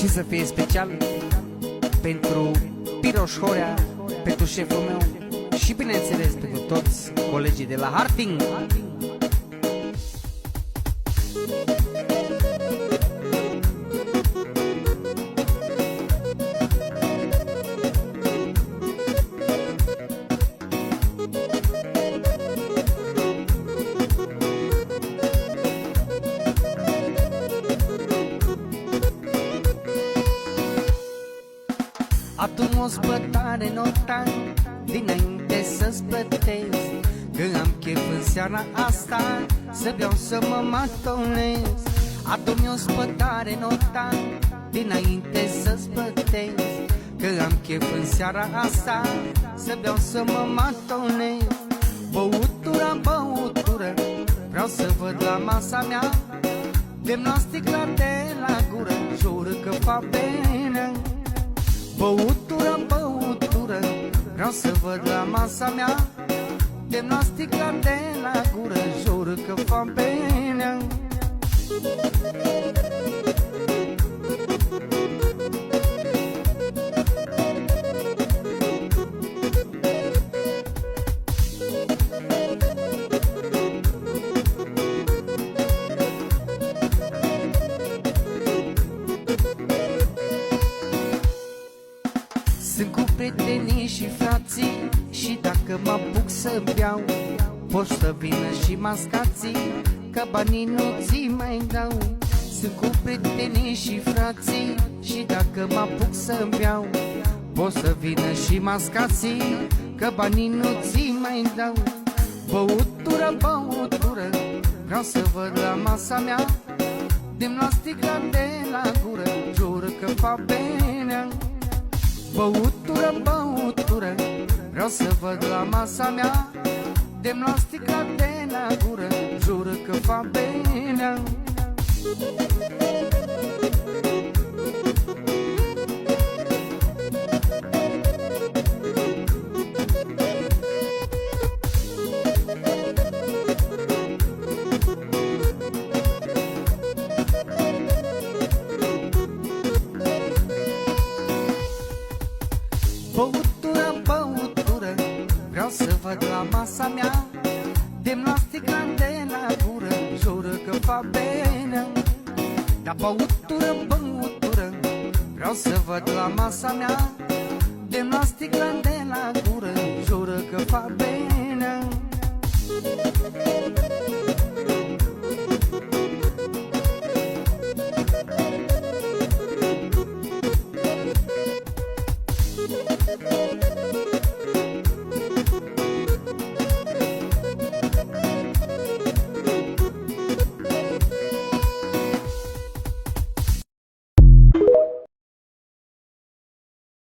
Și să fie special pentru Piroș Horea, pentru șeful meu și bineînțeles pentru toți colegii de la Harting. Adu-mi o spătare nota dinainte să-ți plătesc, că am chef în seara asta să beau să mă matonez. Adu-mi o spătare nota dinainte să-ți plătesc, că am chef în seara asta să beau să mă matonez. Băutura, băutură, vreau să văd la masa mea, demn-o sticla de la gură, jură că fa bine. Băutură, băutură, vreau să văd la masa mea, demn-o sticla de la gură, jură că fa bine. Sunt cu prietenii și frații și dacă mă apuc să beau, pot să vină și mascații, că banii nu ți mai dau. Sunt cu prietenii și frații și dacă mă apuc să beau, pot să vină și mascații, că banii nu ți mai dau. Băutură, băutură, vreau să văd la masa mea, demn-o sticla de la gură, jură că fa bine. Băutură, băutură, vreau să văd la masa mea, demn-o sticla de la gură, jură că fa bine. Băutură, băutură, vreau să văd la masa mea, demn-o sticla de la gură, jură că fa bine. Da, băutură, băutură, vreau să văd la masa mea, demn-o sticla de la gură, jură că fa bine.